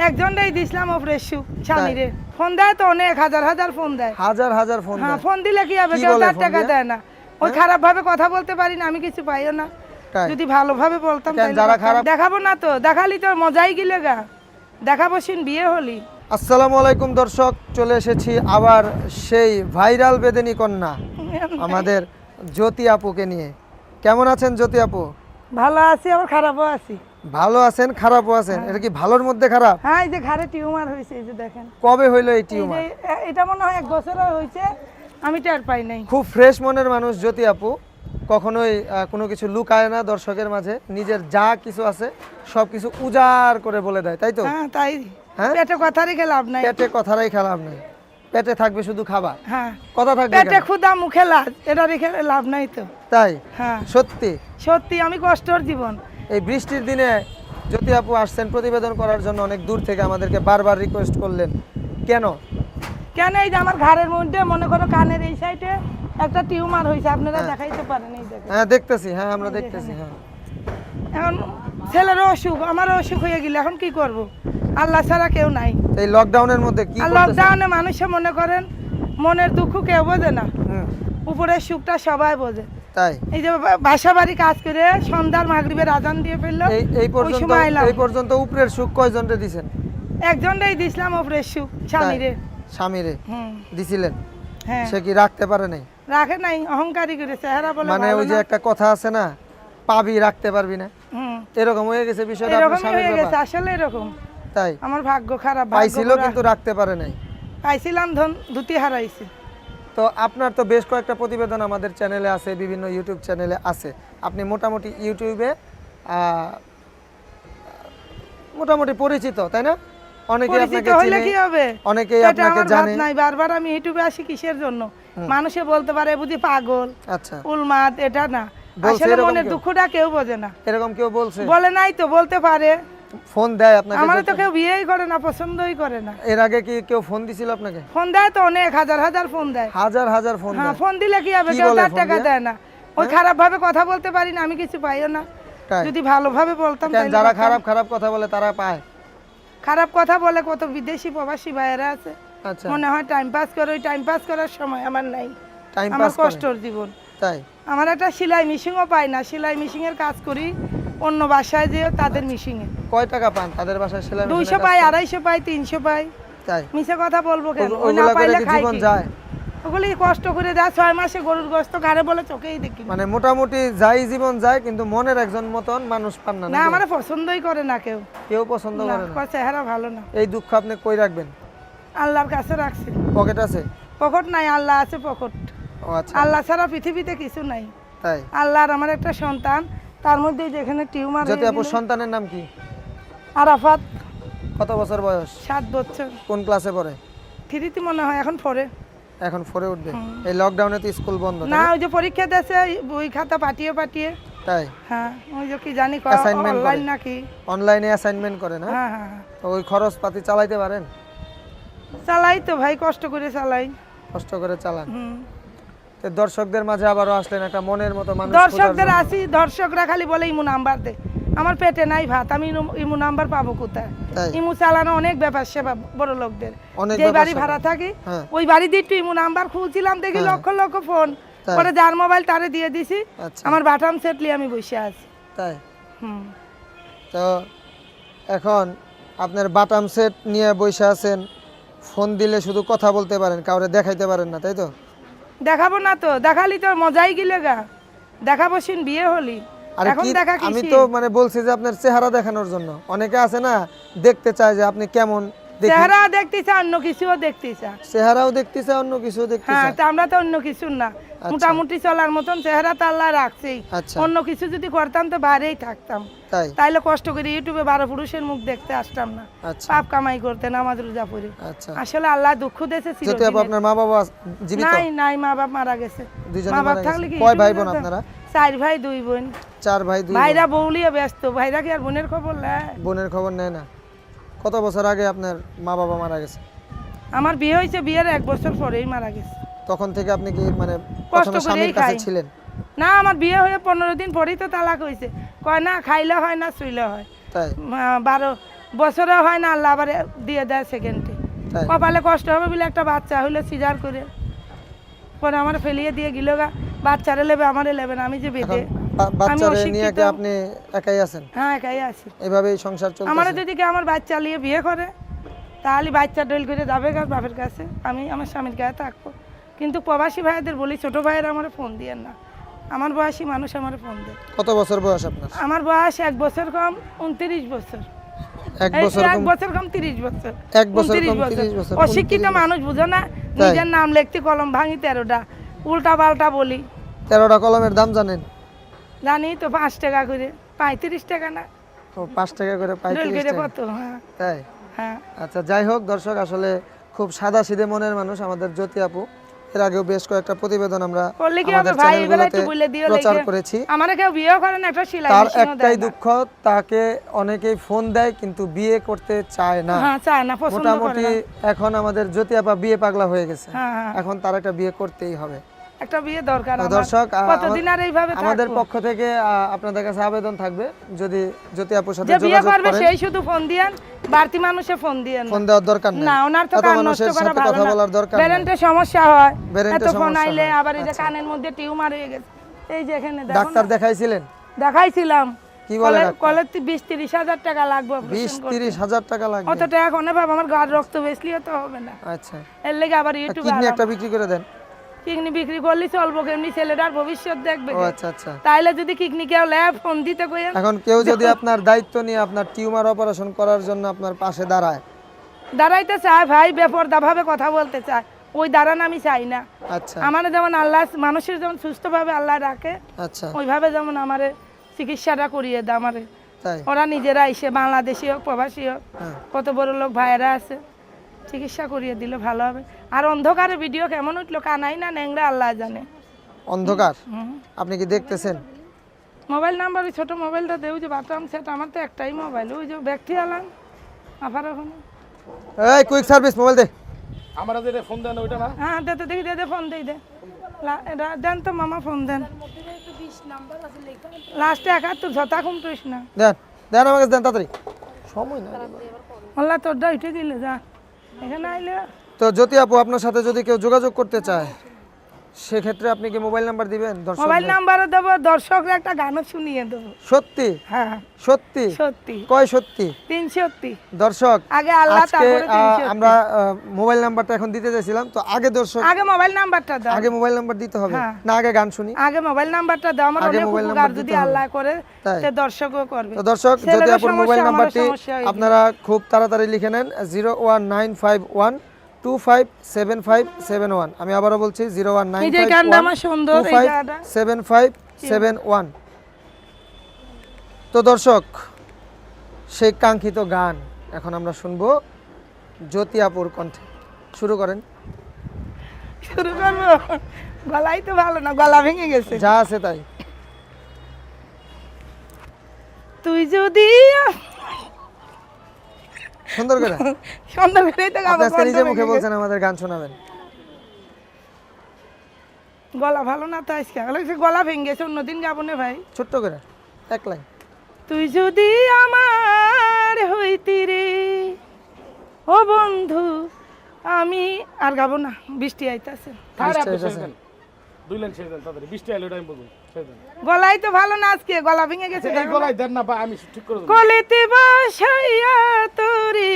একজনটাই দিছিলাম অফরের সুখ স্বামীরে। ফোন দেয় তো অনেক হাজার হাজার ফোন দেয়। হাজার হাজার ফোন হ্যাঁ, দেয়? ফোন দিলে কি হবে, কি কেউ বলে 4 ফোন টাকা দিয়ে? দেয় না। ওই খারাপ ভাবে কথা বলতে পারি না, আমি কিছু পাইও না। তাই? যদি ভালোভাবে বলতাম কেন, তাহলে যারা পারতাম। খারাপ- দেখাবো না তো, দেখালি তো মজাই গিলে গা। দেখাবো সিন বিয়ে হলি। আসসালামু আলাইকুম দর্শক, চলে এসেছি আবার সেই ভাইরাল বেদেনী কন্যা আমাদের জ্যোতি আপুকে নিয়ে। কেমন আছেন জ্যোতি আপু? ভালো আছি, আবার খারাপও আছি। ভালো আছেন, খারাপও আছেন? এটা কি ভালোর মধ্যে খারাপ? হ্যাঁ, এই যে ঘাড়ে টিউমার হয়েছে, এই যে দেখেন। কবে হইলো এই এই টিউমার? যে এটা মনে হয় 1 বছর হয়েছে, আমি টের পাই নাই। খুব ফ্রেশ মনের মানুষ জ্যোতি আপু, কখনোই কোনো কিছু লুকায় না দর্শকের মাঝে। নিজের যা কিছু আছে সব কিছু উজাড় করে বলে দেয়, তাই তো? হ্যাঁ, তাই। হ্যাঁ? পেটে কথা রেখে লাভ নাই। পেটে কথারাই খারাপ নেই, পেটে থাকবে শুধু খাবার, হ্যাঁ, কথা থাকবে পেটে কেন? ক্ষুধা মুখে লাজ, এটা রেখে লাভ নাই তো। তাই? হ্যাঁ, সত্যি? সত্যি আমি কষ্টর জীবন। এই বৃষ্টির দিনে জ্যোতি আপু আসছেন প্রতিবেদন করার জন্য, অনেক দূর থেকে আমাদেরকে বারবার রিকোয়েস্ট করলেন। কেন? কেন, এই যে আমার ঘাড়ের মধ্যে মনে করো কানের এই সাইডে একটা টিউমার হয়েছে, আপনারা দেখাইতে পারেন, এই দেখেন। হ্যাঁ দেখতেছি, হ্যাঁ আমরা দেখতেছি। হ্যাঁ, এখন ছেলেরও অসুখ, আমারও অসুখ হয়ে গেলে এখন কি করব? আল্লাহ ছাড়া কেউ নাই। এই লকডাউনের মধ্যে কি আর করতেছেন? লকডাউনে মানুষে মনে করেন মনের দুঃখ কেউ বোঝে না, হুম, উপরের সুখটা সবাই বোঝে। তাই? এই যে বাসা বাড়ি কাজ করে সন্ধ্যার মাগরিবের আজান দিয়ে ফেললো, এই পর্যন্ত উপরের সুখ কয়জনরে দিছেন? একজনটাই দিছিলাম অফরের সুখ স্বামীরে। স্বামীরে হুম, দিছিলেন? হ্যাঁ। সে কি রাখতে পারে নাই? রাখে নাই, অহংকারী করে চেহারা বলে মানে ভালো ওই যে না। একটা কথা আছে না, পাবি রাখতে পারবি না, হুম, এরকম হয়ে গেছে বিষয়টা আপনার এরকমই স্বামীর হয়ে গেছে, ব্যাপার? আসলে এরকম। তাই? আমার ভাগ্য খারাপ, ভাগ্য পাইছিল পোড়া। কিন্তু রাখতে পারে নাই। পাইছিলাম ধন, ধুতি হারাইছি। তো আপনার তো বেশ কয়েকটা প্রতিবেদন আমাদের চ্যানেলে আছে, বিভিন্ন ইউটিউব চ্যানেলে আছে। আপনি মোটামুটি ইউটিউবে মোটামুটি পরিচিত, তাই না? অনেকেই পরিচিত আপনাকে হইলে চিনে, কি হবে? অনেকেই এটা আপনাকে আমার জানে। ভাত নাই, বারবার আমি ইউটিউবে আসি কিসের জন্য? মানুষে বলতে পারে বুঝি পাগল, আচ্ছা, উলমাদ, এটা না। বলছে আসলে এরকম মনের কেউ? দুঃখটা কেউ বোঝে না। এরকম কেউ বলছে? বলে নাই তো, বলতে পারে। ফোন দেয় আপনাকে? আমার তো যখন- কেউ বিয়েই করে না, পছন্দই করে না। এর আগে কি কেউ ফোন দিছিল আপনাকে? ফোন দেয় তো অনেক হাজার হাজার ফোন দেয়। হাজার হাজার ফোন হ্যাঁ, দেয়? ফোন দিলে কি হবে, কি কেউ বলে 4 ফোন টাকা দিয়ে? দেয় না। ওই খারাপ ভাবে কথা বলতে পারি না, আমি কিছু পাইও না। তাই? যদি ভালোভাবে বলতাম কেন, তাহলে যারা পারতাম। খারাপ খারাপ কথা বলে তারা পায়? খারাপ কথা বলে কত বিদেশি প্রবাসী ভাইয়েরা আছে, আচ্ছা, মনে হয় টাইম পাস করে, ওই টাইম পাস করার সময় আমার নাই। টাইম আমার পাস করে? কষ্টর জীবন। তাই? আমার একটা সেলাই মেশিনও পাই না, সেলাই মেশিনের কাজ করি অন্য বাসায় যে তাদের মেশিনে। কয় টাকা পান তাদের বাসায় সেলাই মেশিনের 200 কাজ পাই, করে? 250 পাই, 300 পাই। তাই? মিছে কথা বলবো কেন? ওই না ওগুলা করে পাইলে কি খাই জীবন কি? যায়? ওগুলি কষ্ট করে দেয়, 6 মাসে গরুর গোশত ঘাড়ে বলে চোখেই দেখি না। মানে মোটামুটি যাই জীবন যায়, কিন্তু মনের একজন মতন মানুষ পান না না, নাকি? আমার পছন্দই করে না কেউ। কেউ পছন্দ না, করে না? কয় চেহারা ভালো না। এই দুঃখ আপনি কই রাখবেন? আল্লাহর কাছে রাখছি। পকেট আছে? পকট নাই, আল্লাহ আছে পকট। ও আচ্ছা, আল্লাহ ছাড়া পৃথিবীতে কিছু নাই। তাই? আল্লাহর আমার একটা সন্তান, তার মধ্যে যেখানে টিউমার যদি আপুর সন্তানের নাম কি? আরাফাত, কত বছর বয়স? 7 বছর। কোন ক্লাসে পড়ে? 3 মনে হয়, এখন 4-এ। এখন 4-এ উঠবে? এই লকডাউনে তো স্কুল বন্ধ, তাই না, না? ওই যে পরীক্ষা দিয়েছে, বই খাতা পাঠিয়ে পাঠিয়ে। তাই? হ্যাঁ, ওই যে কি জানি Assignment করে? অনলাইন নাকি। অনলাইনে অ্যাসাইনমেন্ট করে না? হ্যাঁ হ্যাঁ হ্যাঁ। তো ওই খরচ পাতি চালাইতে পারেন? চালাই তো ভাই, কষ্ট করে চালাই। কষ্ট করে চালান। হুম। তো দর্শকদের মাঝে আবারও আসলেন একটা মনের মতো মানুষ খোঁজার দর্শকদের জন্য। আসি, দর্শকরা খালি বলে ইমু নাম্বার দে। আমার পেটে নাই ভাত, আমি ইমু নাম্বার পাবো কোথায়? তাই? ইমু চালানো অনেক ব্যাপার সেবা বড় লোকদের। অনেক যে ব্যাপার বাড়ি স্যাপার। ভাড়া থাকি, হ্যাঁ। ওই বাড়ি দিয়ে একটু ইমু নাম্বার খুঁজছিলাম, দেখি হ্যাঁ। লক্ষ লক্ষ ফোন। তাই? পরে যার মোবাইল তারে দিয়ে দিছি, আচ্ছা, আমার বাটাম সেটলি আমি বসে আছি। তাই? হুম। তো এখন আপনার বাটাম সেট নিয়ে বসে আছেন, ফোন দিলে শুধু কথা বলতে পারেন, কাউরে দেখাইতে পারেন না, তাই তো? দেখাবো না তো, দেখালি তো মজাই গিলে গা। দেখাবো সিন বিয়ে হলি। আরে এখন কি, দেখা আমি কি তো মানে বলছি যে আপনার চেহারা দেখানোর জন্য। অনেকে আছে না, দেখতে চায় যে আপনি কেমন দেখি, চেহারা দেখতে চা, অন্য কিছুও দেখতে চা। চেহারাও দেখতে চায়, অন্য কিছু দেখতে হ্যাঁ, চায়। তা আমরা তো অন্য কিছু না, মোটামুটি চলার মতন চেহারা তো আল্লাহ রাখছেই। আচ্ছা, অন্য কিছু যদি করতাম তো বাইরেই থাকতাম। তাই? তাইলে কষ্ট করে ইউটিউবে 12 পুরুষের মুখ দেখতে আসতাম না, আচ্ছা, পাপ কামাই করতে, নামাজ রোজা পড়ে। আচ্ছা। আসলে আল্লাহ দুঃখ দিয়েছে যদি আপু চিরদিনের। আপনার মা বাবা জীবিত? নাই নাই, মা বাপ মারা গেছে। দুইজনে মা বাপ মারা থাকলে গেছে? কি কয় ভাই ইউটিউবে বোন যেতাম? আপনারা? 4 ভাই 2 বোন। 4 ভাই 2 ভাইরা বউলিয়ে ব্যস্ত, ভাইরা কি আর বোনের খবর নেয়? বোনের খবর নেয় না? কত বছর আগে আপনার মা বাবা মারা গেছে? আমার বিয়ে হয়েছে, বিয়ের 1 বছর পরেই মারা গেছে। তখন থেকে আপনি কি মানে কষ্ট প্রথমে স্বামীর করেই কাছে খাই। ছিলেন? না, আমার বিয়ে হয়ে 15 দিন পরেই তো তালাক হয়েছে। কয় না খাইলে হয় না শুইলে হয়। তাই? বছরে হয় না, আল্লাহ আবার দিয়ে দেয় সেকেন্ডে। তাই কপালে কষ্ট হবে বলে একটা বাচ্চা হইলো সিজার করে, পরে আমার ফেলিয়ে দিয়ে গেল গা। বাচ্চারে লেবে আমারে লেবে না, আমি যে বেঁধে বাচ্চারে নিয়ে কি আপনি একাই আছেন? হ্যাঁ একাই আছি। এভাবেই সংসার চলছে? আমার যদি কেউ আমার বাচ্চা নিয়ে বিয়ে করে তাহলে বাচ্চা ডেল করে যাবে গা বাপের কাছে, আমি আমার স্বামীর কাছে থাকবো। কিন্তু প্রবাসী ভাইদের বলি, ছোট ভাইয়েরা আমার ফোন দিয়ে না, আমার বয়সী মানুষ আমার ফোন দেয়। কত বছর বয়স আপনার? আমার বয়স 1 বছর কম 29 বছর। 1 বছর এক কম? বছর কম 30 বছর। 1 বছর 29 কম 30 বছর। অশিক্ষিত মানুষ বুঝো না, নিজের নাম লিখতে কলম ভাঙি 13টা, উল্টা পাল্টা বলি। 13টা কলমের দাম জানেন? জানি তো, 5 টাকা করে, 35 টাকা না, ও 5 টাকা করে, ডেল 35 করে টাকা। কত? হ্যাঁ তাই? হ্যাঁ। আচ্ছা, যাই হোক দর্শক, আসলে খুব সাদা সিধে মনের মানুষ আমাদের জ্যোতি আপু। এর আগেও বেশ কয়েকটা প্রতিবেদন আমরা করলে কি আমাদের হবে ভাই, এগুলো চ্যানেলগুলোতে একটু বলে দিও প্রচার লেগে। করেছি। আমারে কেউ বিয়ে করে না, একটা সেলাই তার মেশিনও একটাই দেয় না। দুঃখ, তাকে অনেকেই ফোন দেয় কিন্তু বিয়ে করতে চায় না। হ্যাঁ চায় না, পছন্দ করে মোটামুটি না। এখন আমাদের জ্যোতি আপা বিয়ে পাগলা হয়ে গেছে, হ্যাঁ হ্যাঁ, এখন তার একটা বিয়ে করতেই হবে। একটা বিয়ে দরকার তো আমার। দর্শক, কতদিন আর এইভাবে আমাদের থাকবো? পক্ষ থেকে আপনাদের কাছে আবেদন থাকবে, যদি জ্যোতি আপুর সাথে যে বিয়ে যোগাযোগ করবে করেন, সেই শুধু ফোন দিয়েন, বাড়তি মানুষে ফোন দিয়েন ফোন দেওয়ার দরকার নেই। না। ওনার তো এত কান নষ্ট মানুষের করা সাথে ভালো কথা না, বলার দরকার নেই। ব্রেনটে সমস্যা হয়, ব্রেনটে এত ফোন সমস্যা আইলে হয়। আবার এই যে আচ্ছা। কানের মধ্যে টিউমার হয়ে গেছে। এই যে এখানে দেখো ডাক্তার না, দেখাইছিলেন? দেখাইছিলাম। কি বলে ডাক্তার? কলে 20-30 হাজার টাকা লাগবে operation করতে। 20-30 হাজার টাকা লাগবে? অত টাকা কোনে পাবো? আমার গার রক্ত বেচলিও তো হবে না। আচ্ছা, এর লেগে আবার ইউটিউবে কিডনি একটা বিক্রি করে দেন। কিডনি বিক্রি করলে চলবো কেমনি? ছেলেটার ভবিষ্যৎ দেখবে ও কে? আচ্ছা আচ্ছা। তাইলে যদি কিডনি কেউ ল্যাব ফোন দিতে কইেন। এখন কেউ যদি আপনার দায়িত্ব নিয়ে আপনার টিউমার অপারেশন করার জন্য আপনার পাশে দাঁড়ায়? দাঁড়াইতে চায় ভাই, বেপরদা ভাবে কথা বলতে চায়, ওই দাঁড়ান আমি চাই না। আচ্ছা আমার যেমন আল্লাহ মানুষের যেমন সুস্থভাবে আল্লাহ রাখে, আচ্ছা, ওইভাবে যেমন আমারে চিকিৎসাটা করিয়ে দেয় আমারে। তাই? ওরা নিজেরা এসে, বাংলাদেশি হোক প্রবাসী হোক, হ্যাঁ। কত বড় লোক ভাইয়েরা আছে, চিকিৎসা করিয়ে দিলে ভালো হবে। আর অন্ধকারে ভিডিও কেমন উঠলো, কানাই না ন্যাংরা আল্লাহ জানে। অন্ধকার হুম। আপনি কি দেখতেছেন? মোবাইল নাম্বার, ওই ছোট মোবাইলটা দেও যে বাটাম সেট, আমার তো একটাই মোবাইল, ওই যে ব্যক্তি আলাম আবার ওখানে। এই কুইক সার্ভিস মোবাইল দে। আমরা যেটা ফোন দেন ওইটা না? হ্যাঁ দে তো, দেখি দে ফোন দেই দে। দেন তো মামা ফোন দেন। লাস্টে 71 ঝতা কুমটুস না। দেন দেন, আমাকে দেন তাড়াতাড়ি, সময় নাই। আল্লাহ তোরটা উঠে গেলে যা, এখানে আইলে। তো জ্যোতি আপু, আপনার সাথে যদি কেউ যোগাযোগ করতে চায় সেক্ষেত্রে আপনি কি মোবাইল নাম্বার দিবেন? দর্শক মোবাইল নাম্বারও দেবো, দর্শকরা একটা গানও শুনিয়ে দেবো। সত্যি? হ্যাঁ সত্যি? সত্যি কয় সত্যি? 330। দর্শক, আগে আল্লাহ, আজকে তারপরে 330। আমরা মোবাইল নাম্বারটা এখন দিতে চাইছিলাম, তো আগে দর্শক আগে মোবাইল নাম্বারটা দাও। আগে মোবাইল নাম্বার দিতে হবে হ্যাঁ। না আগে গান শুনি? আগে মোবাইল নাম্বারটা দাও, আমার আগে অনেক মোবাইল উপকার নাম্বার যদি দিতে হবে। আল্লাহ করে, তাই? তে দর্শকও করবে। তো দর্শক, জ্যোতি ছেলেরও আপুর সমস্যা, মোবাইল আমারও নাম্বারটি সমস্যা হয়ে গেছে। আপনারা খুব তাড়াতাড়ি লিখে নেন, 01951257571। আমি আবারও বলছি নিজের গানটা আমার সুন্দর, এই জায়গাটা। 019257571। তো দর্শক, সেই কাঙ্ক্ষিত গান এখন আমরা শুনবো জ্যোতি আপুর কণ্ঠে। শুরু করেন। শুরু করবো? গলাই তো ভালো না, গলা ভেঙে গেছে। যা আছে তাই। তুই যদি সুন্দর করে সুন্দর করেই তো গাবো, আপনি আজকে কণ্ঠ নিজে মুখে ভেঙে বলছেন আমাদের গান শোনাবেন। গেছে। গলা ভালো না তো আজকে, গলা ভেঙে গেছে, অন্যদিন গাবো না ভাই। ছোট্ট করে এক লাইন। তুই যদি আমার হইতি রে ও বন্ধু, আমি আর গাবো না, বৃষ্টি আইতাছে। আরে আপনি নিশ্চয়ই ছেড়ে দেন। 2 লাইন ছেড়ে দেন তাড়াতাড়ি, 20 টা এলো আমি বলবো, ছেড়ে দেন। গলাই তো ভালো না আজকে, গলা ভেঙে গেছে। এই গলায় দেন না, বা আমি ঠিক করে দেব। কলিতে বসাইয়া তোরে